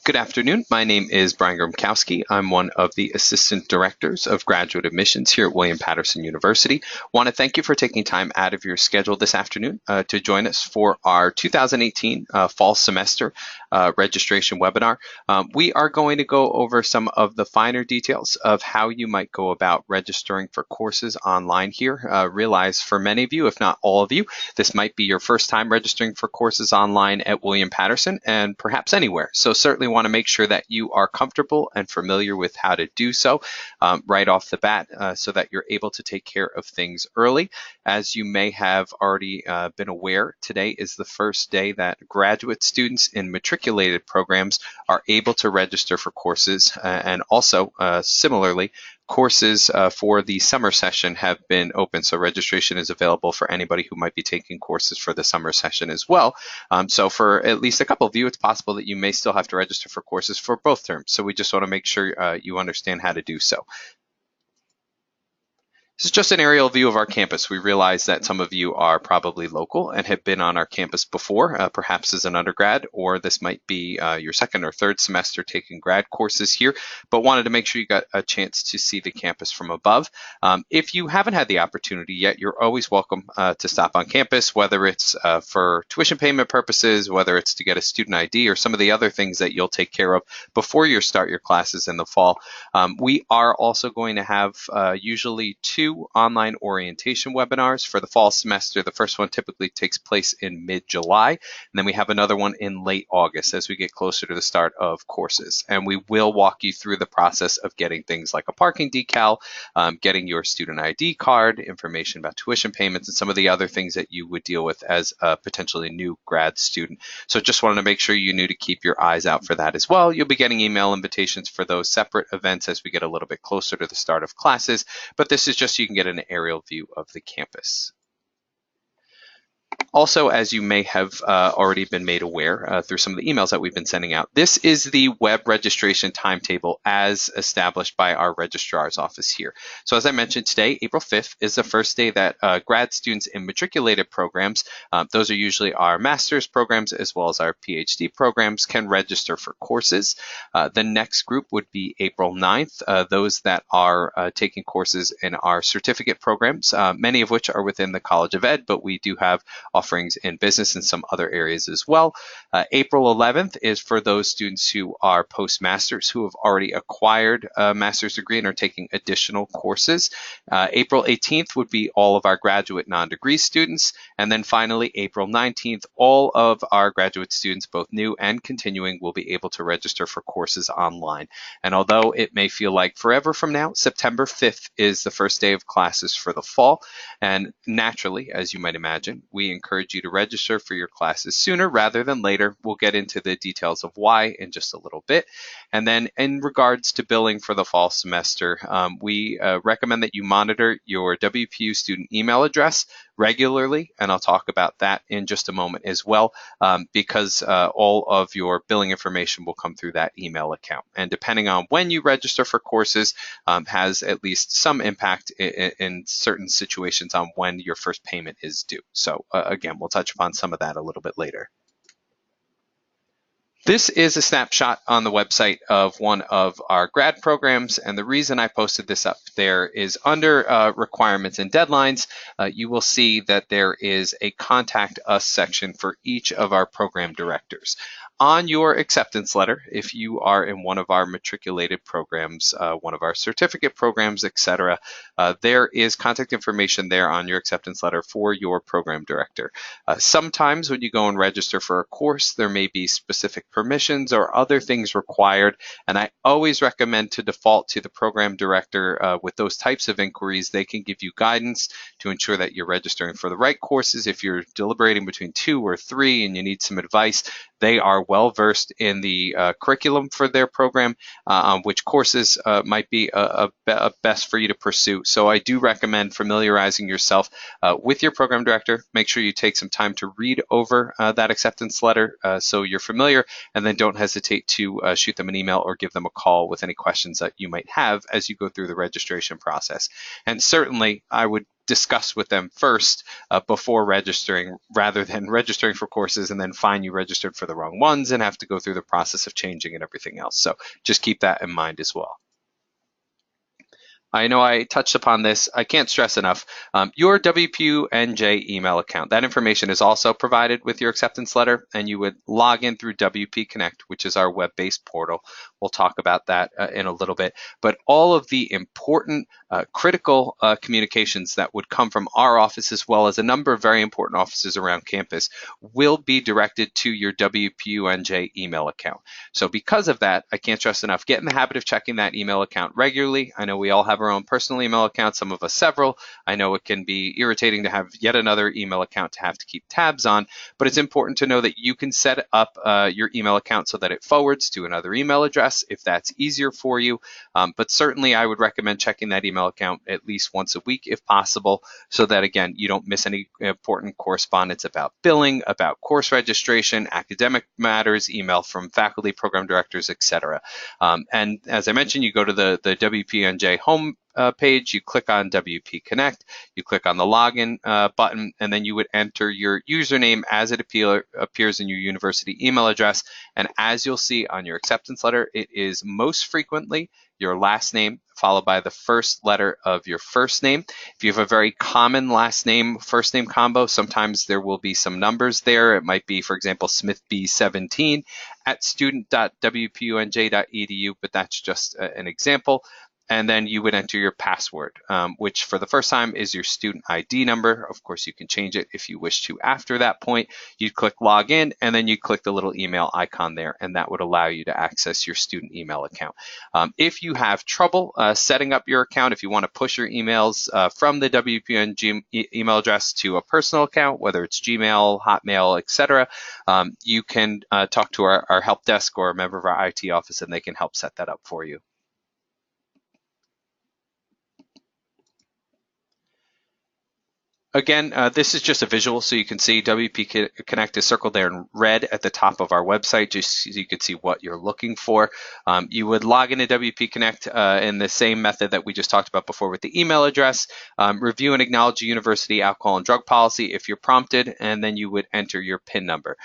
Good afternoon. My name is Brian Grzymkowski. I'm one of the assistant directors of graduate admissions here at William Paterson University. Want to thank you for taking time out of your schedule this afternoon to join us for our 2018 fall semester registration webinar. We are going to go over some of the finer details of how you might go about registering for courses online here. Realize for many of you, if not all of you, this might be your first time registering for courses online at William Paterson and perhaps anywhere. So certainly want to make sure that you are comfortable and familiar with how to do so right off the bat so that you're able to take care of things early. As you may have already been aware, today is the first day that graduate students in matriculated programs are able to register for courses, and also similarly, courses for the summer session have been open, so registration is available for anybody who might be taking courses for the summer session as well. So for at least a couple of you, it's possible that you may still have to register for courses for both terms. So we just want to make sure you understand how to do so. This is just an aerial view of our campus. We realize that some of you are probably local and have been on our campus before, perhaps as an undergrad, or this might be your second or third semester taking grad courses here, but wanted to make sure you got a chance to see the campus from above. If you haven't had the opportunity yet, you're always welcome to stop on campus, whether it's for tuition payment purposes, whether it's to get a student ID, or some of the other things that you'll take care of before you start your classes in the fall. We are also going to have usually two online orientation webinars for the fall semester. The first one typically takes place in mid-July, and then we have another one in late August as we get closer to the start of courses. And we will walk you through the process of getting things like a parking decal, getting your student ID card, information about tuition payments, and some of the other things that you would deal with as a potentially new grad student. So just wanted to make sure you knew to keep your eyes out for that as well. You'll be getting email invitations for those separate events as we get a little bit closer to the start of classes, but this is just so you can get an aerial view of the campus. Also, as you may have already been made aware through some of the emails that we've been sending out, this is the web registration timetable as established by our registrar's office here. So as I mentioned today, April 5th is the first day that grad students in matriculated programs, those are usually our master's programs as well as our PhD programs, can register for courses. The next group would be April 9th, those that are taking courses in our certificate programs, many of which are within the College of Ed, but we do have offerings in business and some other areas as well. April 11th is for those students who are postmasters who have already acquired a master's degree and are taking additional courses. April 18th would be all of our graduate non-degree students. And then finally, April 19th, all of our graduate students, both new and continuing, will be able to register for courses online. And although it may feel like forever from now, September 5th is the first day of classes for the fall. And naturally, as you might imagine, we encourage you to register for your classes sooner rather than later. We'll get into the details of why in just a little bit. And then in regards to billing for the fall semester, we recommend that you monitor your WPU student email address regularly, and I'll talk about that in just a moment as well, because all of your billing information will come through that email account. And depending on when you register for courses, has at least some impact in certain situations on when your first payment is due. So again, we'll touch upon some of that a little bit later. This is a snapshot on the website of one of our grad programs, and the reason I posted this up there is under requirements and deadlines, you will see that there is a contact us section for each of our program directors. On your acceptance letter, if you are in one of our matriculated programs, one of our certificate programs, etc., there is contact information there on your acceptance letter for your program director. Sometimes when you go and register for a course, there may be specific permissions or other things required, and I always recommend to default to the program director with those types of inquiries. They can give you guidance to ensure that you're registering for the right courses. If you're deliberating between 2 or 3 and you need some advice, they are well versed in the curriculum for their program, on which courses might be best for you to pursue. So I do recommend familiarizing yourself with your program director. Make sure you take some time to read over that acceptance letter so you're familiar, and then don't hesitate to shoot them an email or give them a call with any questions that you might have as you go through the registration process. And certainly I would discuss with them first before registering, rather than registering for courses and then find you registered for the wrong ones and have to go through the process of changing and everything else. So just keep that in mind as well. I know I touched upon this. I can't stress enough. Your WPUNJ email account, that information is also provided with your acceptance letter, and you would log in through WP Connect, which is our web-based portal. We'll talk about that in a little bit. But all of the important, critical communications that would come from our office, as well as a number of very important offices around campus, will be directed to your WPUNJ email account. So because of that, I can't stress enough, get in the habit of checking that email account regularly. I know we all have our own personal email accounts, some of us several. I know it can be irritating to have yet another email account to have to keep tabs on, but it's important to know that you can set up your email account so that it forwards to another email address if that's easier for you. But certainly I would recommend checking that email account at least once a week if possible, so that again, you don't miss any important correspondence about billing, about course registration, academic matters, email from faculty, program directors, etc. And as I mentioned, you go to the WPNJ home page, you click on WP Connect, you click on the login button, and then you would enter your username as it appears in your university email address. And as you'll see on your acceptance letter, it is most frequently your last name followed by the first letter of your first name. If you have a very common last name, first name combo, sometimes there will be some numbers there. It might be, for example, Smith B17 at student.wpunj.edu, but that's just an example. And then you would enter your password, which for the first time is your student ID number. Of course, you can change it if you wish to after that point. You'd click login, and then you click the little email icon there, and that would allow you to access your student email account. If you have trouble setting up your account, if you want to push your emails from the WPN email address to a personal account, whether it's Gmail, Hotmail, etc., you can talk to our help desk or a member of our IT office, and they can help set that up for you. Again, this is just a visual, so you can see WP Connect is circled there in red at the top of our website, just so you can see what you're looking for. You would log into WP Connect in the same method that we just talked about before with the email address, review and acknowledge the university alcohol and drug policy if you're prompted, and then you would enter your PIN number.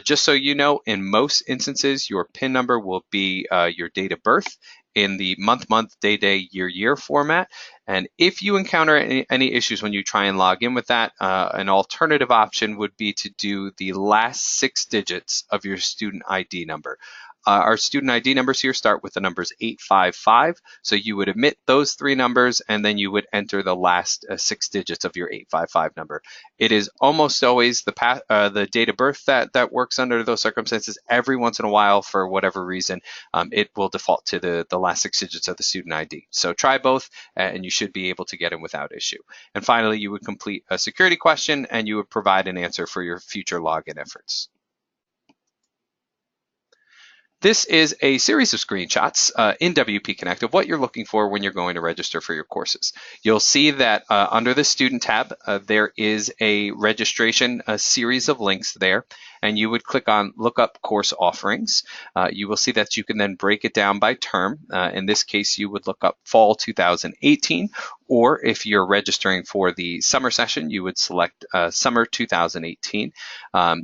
Just so you know, in most instances, your PIN number will be your date of birth in the month, day, year format. And if you encounter any issues when you try and log in with that, an alternative option would be to do the last 6 digits of your student ID number. Our student ID numbers here start with the numbers 855. So you would omit those 3 numbers, and then you would enter the last 6 digits of your 855 number. It is almost always the date of birth that works under those circumstances. Every once in a while, for whatever reason, it will default to the last 6 digits of the student ID. So try both, and you should be able to get in without issue. And finally, you would complete a security question, and you would provide an answer for your future login efforts. This is a series of screenshots in WP Connect of what you're looking for when you're going to register for your courses. You'll see that under the Student tab, there is a registration, a series of links there, and you would click on Look Up Course Offerings. You will see that you can then break it down by term. In this case, you would look up Fall 2018, or if you're registering for the summer session, you would select Summer 2018.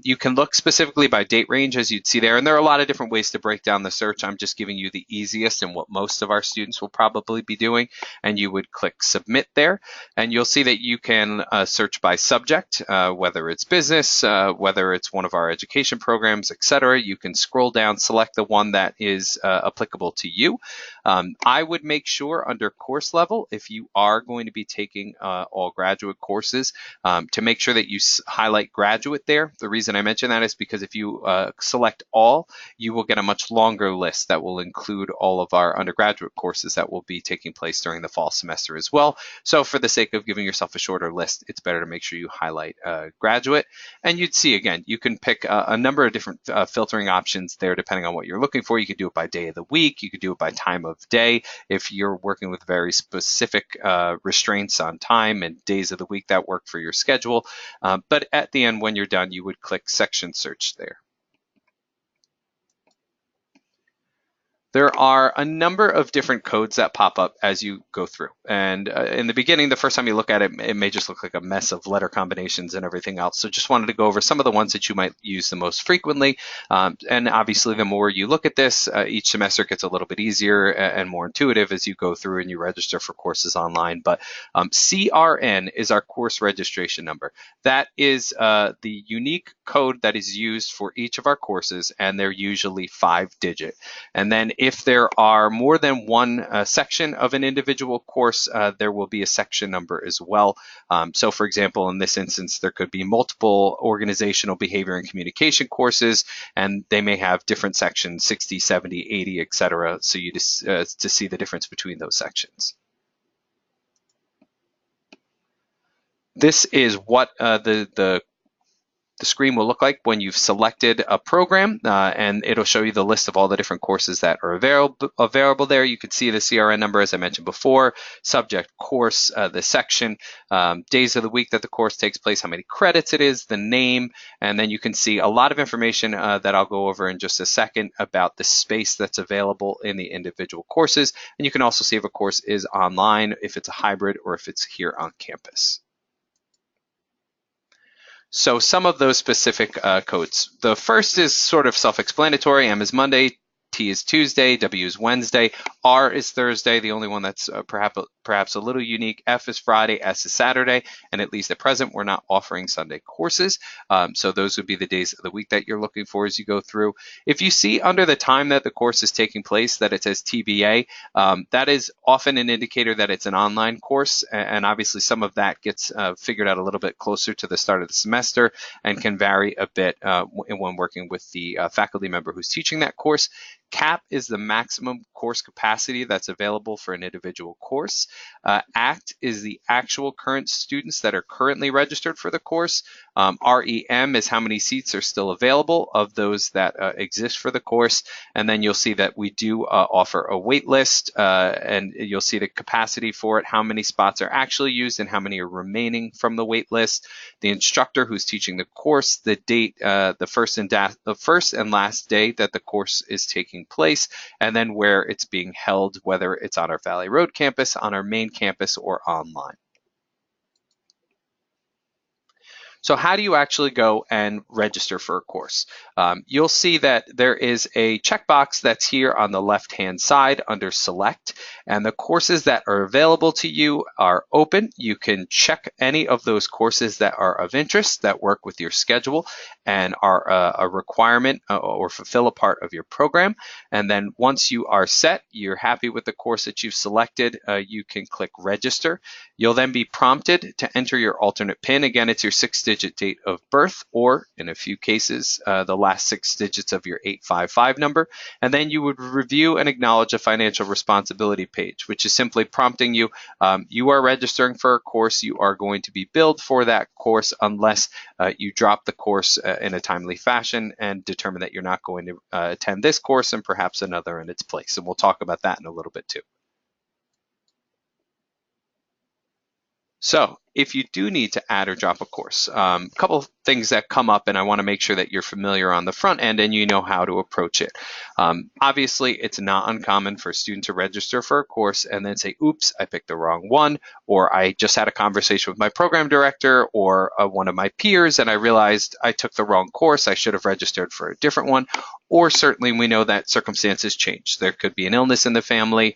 You can look specifically by date range, as you'd see there, and there are a lot of different ways to break down the search. I'm just giving you the easiest and what most of our students will probably be doing, and you would click Submit there, and you'll see that you can search by subject, whether it's business, whether it's one of our education programs, etc. You can scroll down, select the one that is applicable to you. I would make sure under course level, if you are going to be taking all graduate courses, to make sure that you highlight graduate there. The reason I mention that is because if you select all, you will get a much longer list that will include all of our undergraduate courses that will be taking place during the fall semester as well. So for the sake of giving yourself a shorter list, it's better to make sure you highlight graduate. And you'd see, again, you can pick a number of different filtering options there depending on what you're looking for. You could do it by day of the week. You could do it by time of day. If you're working with very specific restraints on time and days of the week that work for your schedule. But at the end, when you're done, you would click Section Search there. There are a number of different codes that pop up as you go through. And in the beginning, the first time you look at it, it may just look like a mess of letter combinations and everything else. So just wanted to go over some of the ones that you might use the most frequently. And obviously, the more you look at this, each semester gets a little bit easier and more intuitive as you go through and you register for courses online. But CRN is our course registration number. That is the unique code that is used for each of our courses, and they're usually 5-digit. And then if there are more than one section of an individual course, there will be a section number as well. So for example, in this instance, there could be multiple organizational behavior and communication courses, and they may have different sections, 60, 70, 80, etc. So you just to see the difference between those sections. This is what the screen will look like when you've selected a program, and it'll show you the list of all the different courses that are available there. You can see the CRN number, as I mentioned before, subject, course, the section, days of the week that the course takes place, how many credits it is, the name, and then you can see a lot of information that I'll go over in just a second about the space that's available in the individual courses. And you can also see if a course is online, if it's a hybrid, or if it's here on campus. So some of those specific codes. The first is sort of self-explanatory. M is Monday, T is Tuesday, W is Wednesday, R is Thursday, the only one that's perhaps a little unique. F is Friday, S is Saturday, and at least at present, we're not offering Sunday courses. So those would be the days of the week that you're looking for as you go through. If you see under the time that the course is taking place that it says TBA, that is often an indicator that it's an online course, and obviously some of that gets figured out a little bit closer to the start of the semester and can vary a bit when working with the faculty member who's teaching that course. CAP is the maximum course capacity that's available for an individual course. ACT is the actual current students that are currently registered for the course. REM is how many seats are still available of those that exist for the course. And then you'll see that we do offer a wait list, and you'll see the capacity for it, how many spots are actually used and how many are remaining from the wait list. The instructor who's teaching the course, the date, the first and last day that the course is taking place, and then where it's being held, whether it's on our Valley Road campus, on our main campus, or online. So how do you actually go and register for a course? You'll see that there is a checkbox that's here on the left-hand side under Select, and the courses that are available to you are open. You can check any of those courses that are of interest, that work with your schedule, and are a requirement or fulfill a part of your program. And then once you are set, you're happy with the course that you've selected, you can click Register. You'll then be prompted to enter your alternate PIN. Again, it's your 6-digit date of birth, or in a few cases, the last 6 digits of your 855 number. And then you would review and acknowledge a financial responsibility page, which is simply prompting you, you are registering for a course, you are going to be billed for that course unless you drop the course in a timely fashion and determine that you're not going to attend this course and perhaps another in its place. And we'll talk about that in a little bit too. So if you do need to add or drop a course, a couple of things that come up, and I want to make sure that you're familiar on the front end and you know how to approach it. Obviously, it's not uncommon for a student to register for a course and then say, oops, I picked the wrong one, or I just had a conversation with my program director or one of my peers and I realized I took the wrong course, I should have registered for a different one. Or certainly we know that circumstances change. There could be an illness in the family,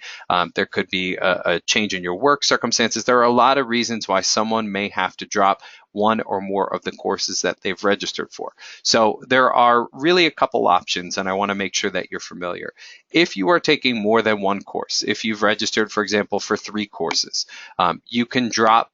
there could be a change in your work circumstances. There are a lot of reasons why someone may have to drop one or more of the courses that they've registered for. So there are really a couple options, and I want to make sure that you're familiar. If you are taking more than one course, if you've registered, for example, for 3 courses, you can drop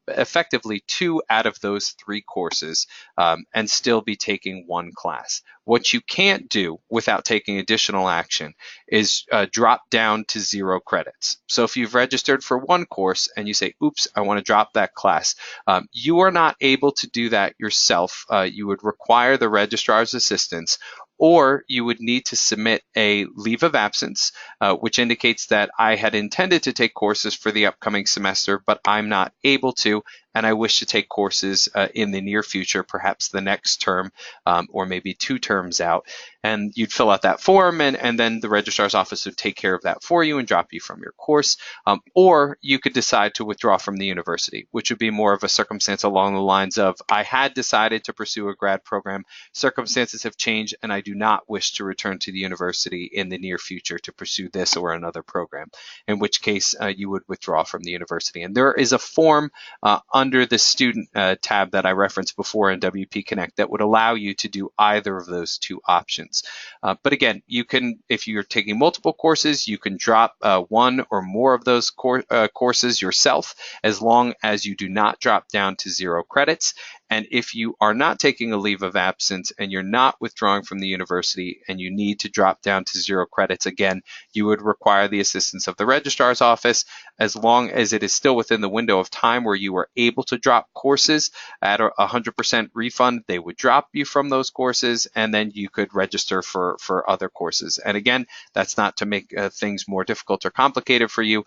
effectively 2 out of those 3 courses and still be taking 1 class. What you can't do without taking additional action is drop down to 0 credits. So if you've registered for 1 course and you say, oops, I want to drop that class, you are not able to do that yourself. You would require the registrar's assistance, or you would need to submit a leave of absence, which indicates that I had intended to take courses for the upcoming semester, but I'm not able to, and I wish to take courses in the near future, perhaps the next term or maybe 2 terms out. And you'd fill out that form, and then the registrar's office would take care of that for you and drop you from your course. Or you could decide to withdraw from the university, which would be more of a circumstance along the lines of, I had decided to pursue a grad program, circumstances have changed, and I do not wish to return to the university in the near future to pursue this or another program, in which case you would withdraw from the university. And there is a form under the student tab that I referenced before in WP Connect that would allow you to do either of those 2 options. But again, you can, if you're taking multiple courses, you can drop 1 or more of those courses yourself, as long as you do not drop down to 0 credits. And if you are not taking a leave of absence and you're not withdrawing from the university and you need to drop down to 0 credits, again, you would require the assistance of the registrar's office. As long as it is still within the window of time where you are able to drop courses at a 100% refund, they would drop you from those courses, and then you could register for other courses. And again, that's not to make things more difficult or complicated for you.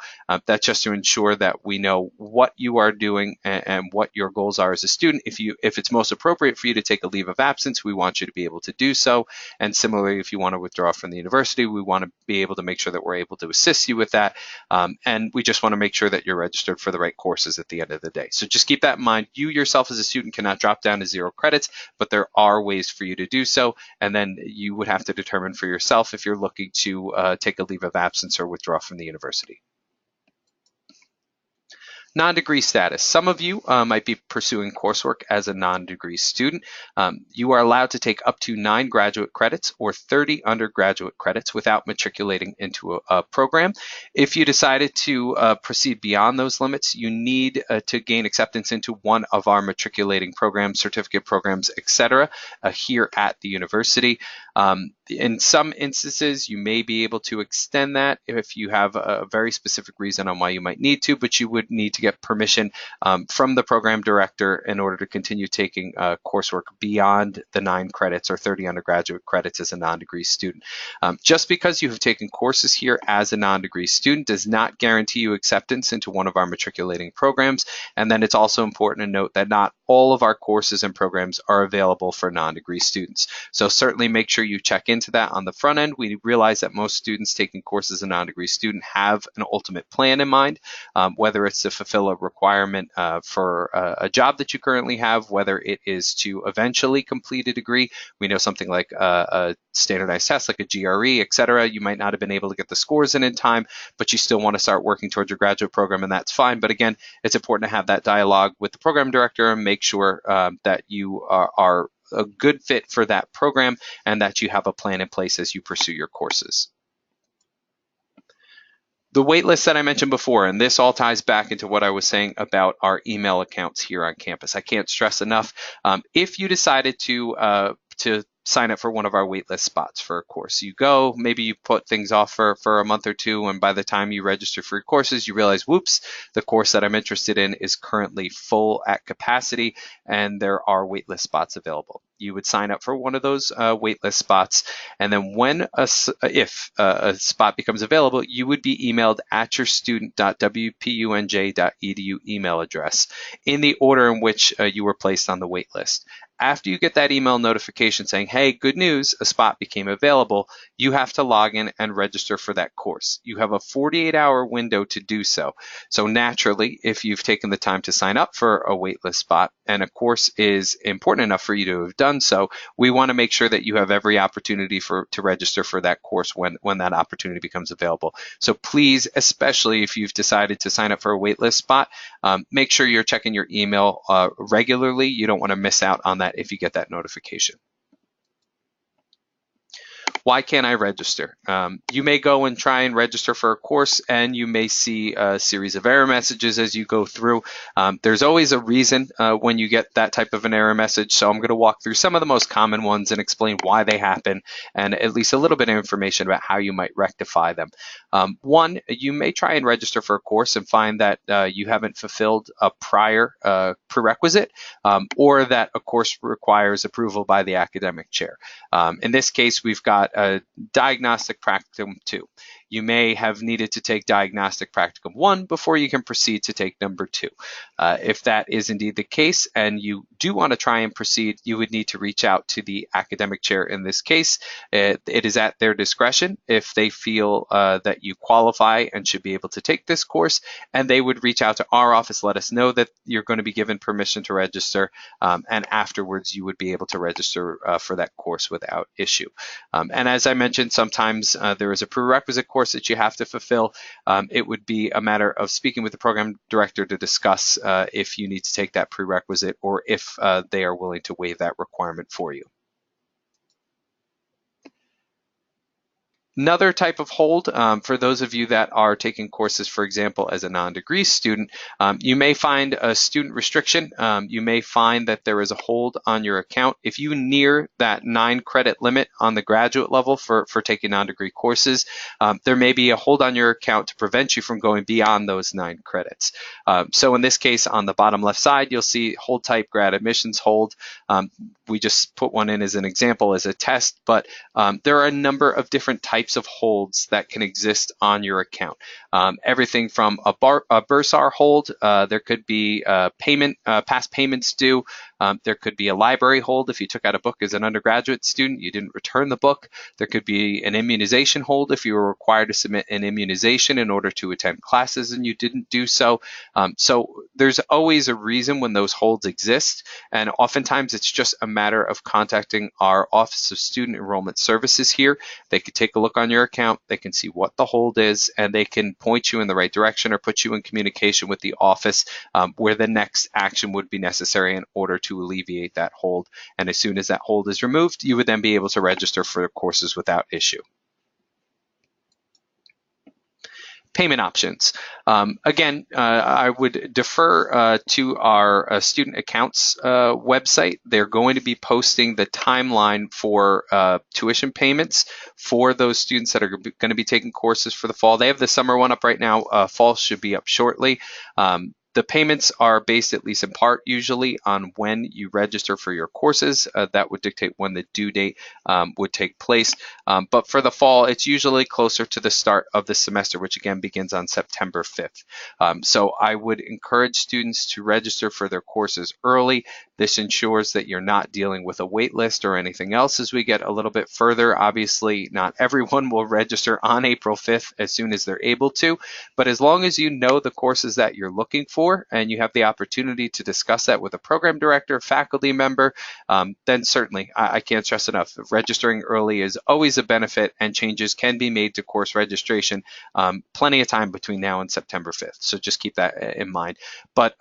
That's just to ensure that we know what you are doing and what your goals are as a student. If it's most appropriate for you to take a leave of absence, we want you to be able to do so. And similarly, if you want to withdraw from the university, we want to be able to make sure that we're able to assist you with that. And we just want to make sure that you're registered for the right courses at the end of the day. So just keep that in mind. You yourself as a student cannot drop down to 0 credits, but there are ways for you to do so. And then you would have to determine for yourself if you're looking to take a leave of absence or withdraw from the university. Non-degree status. Some of you might be pursuing coursework as a non-degree student. You are allowed to take up to 9 graduate credits or 30 undergraduate credits without matriculating into a program. If you decided to proceed beyond those limits, you need to gain acceptance into one of our matriculating programs, certificate programs, etc., here at the university. In some instances, you may be able to extend that if you have a very specific reason on why you might need to, but you would need to get permission from the program director in order to continue taking coursework beyond the 9 credits or 30 undergraduate credits as a non-degree student. Just because you have taken courses here as a non-degree student does not guarantee you acceptance into one of our matriculating programs. And then it's also important to note that not all of our courses and programs are available for non-degree students. So certainly make sure you check into that on the front end. We realize that most students taking courses as a non-degree student have an ultimate plan in mind, whether it's to fulfill a requirement for a job that you currently have, whether it is to eventually complete a degree. We know something like a standardized test, like a GRE, etc. You might not have been able to get the scores in time, but you still want to start working towards your graduate program, and that's fine. But again, it's important to have that dialogue with the program director and make sure that you are a good fit for that program and that you have a plan in place as you pursue your courses. The waitlist that I mentioned before, and this all ties back into what I was saying about our email accounts here on campus. I can't stress enough, if you decided to sign up for one of our waitlist spots for a course. You go, maybe you put things off for a month or 2, and by the time you register for your courses, you realize, whoops, the course that I'm interested in is currently full at capacity, and there are waitlist spots available. You would sign up for one of those waitlist spots, and then if a spot becomes available, you would be emailed at your student.wpunj.edu email address in the order in which you were placed on the waitlist. After you get that email notification saying, hey, good news, a spot became available, you have to log in and register for that course. You have a 48-hour window to do so. So naturally, if you've taken the time to sign up for a waitlist spot and a course is important enough for you to have done so, we want to make sure that you have every opportunity to register for that course when that opportunity becomes available. So please, especially if you've decided to sign up for a waitlist spot, make sure you're checking your email regularly. You don't want to miss out on that if you get that notification. Why can't I register? You may go and try and register for a course, and you may see a series of error messages as you go through. There's always a reason when you get that type of an error message, so I'm going to walk through some of the most common ones and explain why they happen, and at least a little bit of information about how you might rectify them. One, you may try and register for a course and find that you haven't fulfilled a prior prerequisite, or that a course requires approval by the academic chair. In this case, we've got a diagnostic practicum 2. you may have needed to take Diagnostic Practicum 1 before you can proceed to take number 2. If that is indeed the case and you do want to try and proceed, you would need to reach out to the academic chair in this case. It is at their discretion if they feel that you qualify and should be able to take this course, and they would reach out to our office, let us know that you're going to be given permission to register, and afterwards you would be able to register for that course without issue. And as I mentioned, sometimes there is a prerequisite course that you have to fulfill. It would be a matter of speaking with the program director to discuss if you need to take that prerequisite or if they are willing to waive that requirement for you. Another type of hold, for those of you that are taking courses, for example, as a non-degree student, you may find a student restriction. You may find that there is a hold on your account. If you near that 9 credit limit on the graduate level for taking non-degree courses, there may be a hold on your account to prevent you from going beyond those 9 credits. So in this case, on the bottom left side, you'll see hold type grad admissions hold. We just put one in as an example as a test, but there are a number of different types of holds that can exist on your account. Everything from a bursar hold, there could be past payments due. There could be a library hold if you took out a book as an undergraduate student, you didn't return the book. There could be an immunization hold if you were required to submit an immunization in order to attend classes and you didn't do so. So there's always a reason when those holds exist, and oftentimes it's just a matter of contacting our Office of Student Enrollment Services here. They could take a look on your account, they can see what the hold is, and they can point you in the right direction or put you in communication with the office where the next action would be necessary in order to alleviate that hold. And as soon as that hold is removed, you would then be able to register for courses without issue. Payment options. Again, I would defer to our student accounts website. They're going to be posting the timeline for tuition payments for those students that are going to be taking courses for the fall. They have the summer one up right now. Fall should be up shortly. The payments are based, at least in part, usually on when you register for your courses. That would dictate when the due date would take place. But for the fall, it's usually closer to the start of the semester, which again begins on September 5th. So I would encourage students to register for their courses early. This ensures that you're not dealing with a wait list or anything else as we get a little bit further. Obviously, not everyone will register on April 5th as soon as they're able to, but as long as you know the courses that you're looking for and you have the opportunity to discuss that with a program director, faculty member, then certainly, I can't stress enough, registering early is always a benefit, and changes can be made to course registration plenty of time between now and September 5th. So just keep that in mind. But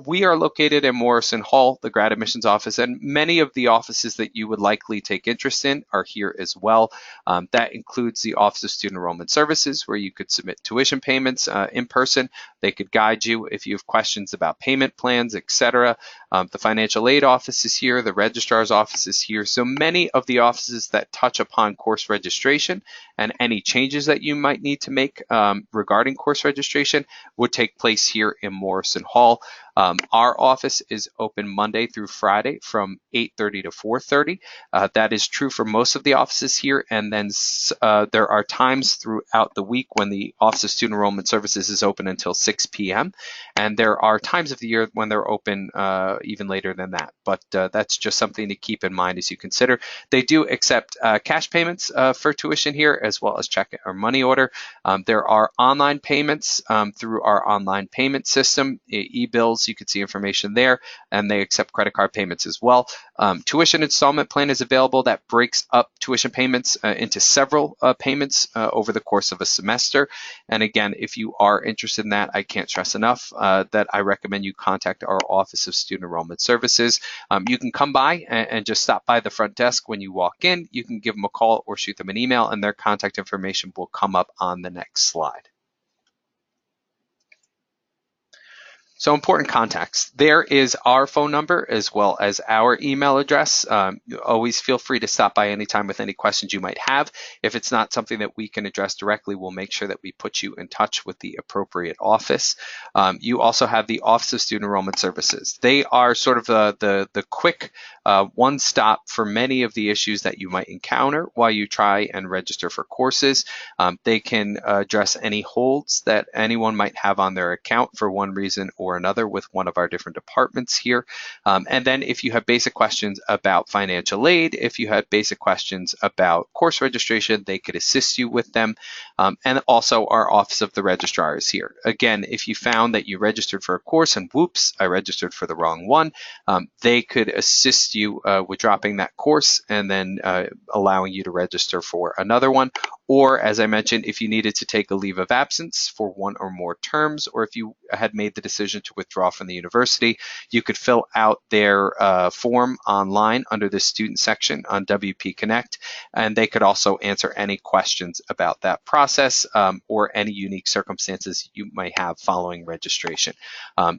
we are located in Morrison Hall, the grad admissions office, and many of the offices that you would likely take interest in are here as well. That includes the Office of Student Enrollment Services, where you could submit tuition payments in person. They could guide you if you have questions about payment plans, etc. The financial aid office is here, the registrar's office is here. So many of the offices that touch upon course registration and any changes that you might need to make regarding course registration would take place here in Morrison Hall. Our office is open Monday through Friday from 8:30 to 4:30. That is true for most of the offices here, and then there are times throughout the week when the Office of Student Enrollment Services is open until 6 p.m. and there are times of the year when they're open even later than that. But that's just something to keep in mind as you consider. They do accept cash payments for tuition here, as well as check or money order. There are online payments through our online payment system, e-bills. You can see information there, and they accept credit card payments as well. Tuition installment plan is available that breaks up tuition payments into several payments over the course of a semester. And again, if you are interested in that, I can't stress enough that I recommend you contact our Office of Student Enrollment Services. You can come by and just stop by the front desk when you walk in. You can give them a call or shoot them an email, and their contact information will come up on the next slide. So important contacts. There is our phone number as well as our email address. Always feel free to stop by anytime with any questions you might have. If it's not something that we can address directly, we'll make sure that we put you in touch with the appropriate office. You also have the Office of Student Enrollment Services. They are sort of the quick one stop for many of the issues that you might encounter while you try and register for courses. They can address any holds that anyone might have on their account for one reason or another with one of our different departments here. And then if you have basic questions about financial aid, if you have basic questions about course registration, they could assist you with them. And also our Office of the Registrar is here. Again, if you found that you registered for a course and whoops, I registered for the wrong one, they could assist you with dropping that course and then allowing you to register for another one. Or, as I mentioned, if you needed to take a leave of absence for one or more terms, or if you had made the decision to withdraw from the university, you could fill out their form online under the student section on WP Connect, and they could also answer any questions about that process or any unique circumstances you might have following registration.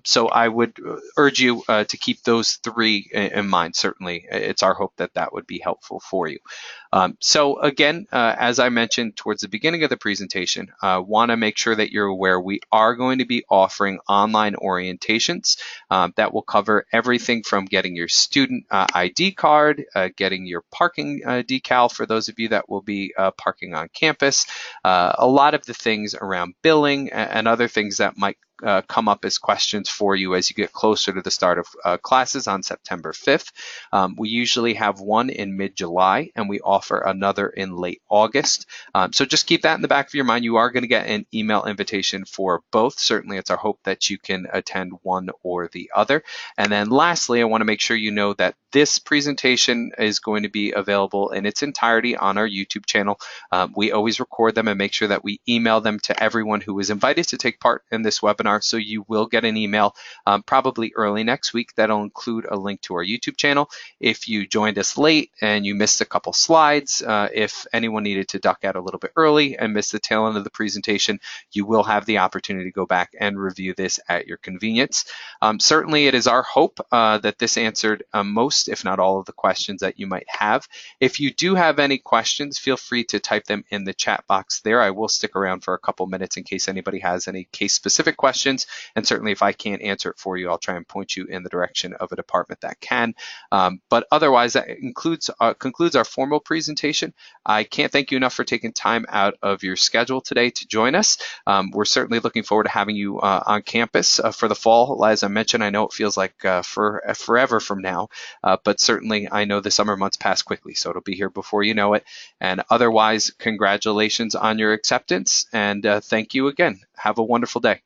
So I would urge you to keep those three in mind. Certainly, it's our hope that that would be helpful for you. So again, as I mentioned towards the beginning of the presentation, want to make sure that you're aware we are going to be offering online orientations that will cover everything from getting your student ID card, getting your parking decal for those of you that will be parking on campus, a lot of the things around billing and other things that might come up as questions for you as you get closer to the start of classes on September 5th. We usually have one in mid-July and we offer another in late August. So just keep that in the back of your mind. You are going to get an email invitation for both. Certainly it's our hope that you can attend one or the other. And then lastly, I want to make sure you know that this presentation is going to be available in its entirety on our YouTube channel. We always record them and make sure that we email them to everyone who is invited to take part in this webinar. So you will get an email probably early next week that'll include a link to our YouTube channel. If you joined us late and you missed a couple slides, if anyone needed to duck out a little bit early and missed the tail end of the presentation, you will have the opportunity to go back and review this at your convenience. Certainly it is our hope that this answered most, if not all, of the questions that you might have. If you do have any questions, feel free to type them in the chat box there. I will stick around for a couple minutes in case anybody has any case-specific questions. And certainly if I can't answer it for you, I'll try and point you in the direction of a department that can. But otherwise, that concludes our formal presentation. I can't thank you enough for taking time out of your schedule today to join us. We're certainly looking forward to having you on campus for the fall. As I mentioned, I know it feels like forever from now, but certainly I know the summer months pass quickly, so it'll be here before you know it. And otherwise, congratulations on your acceptance, and thank you again. Have a wonderful day.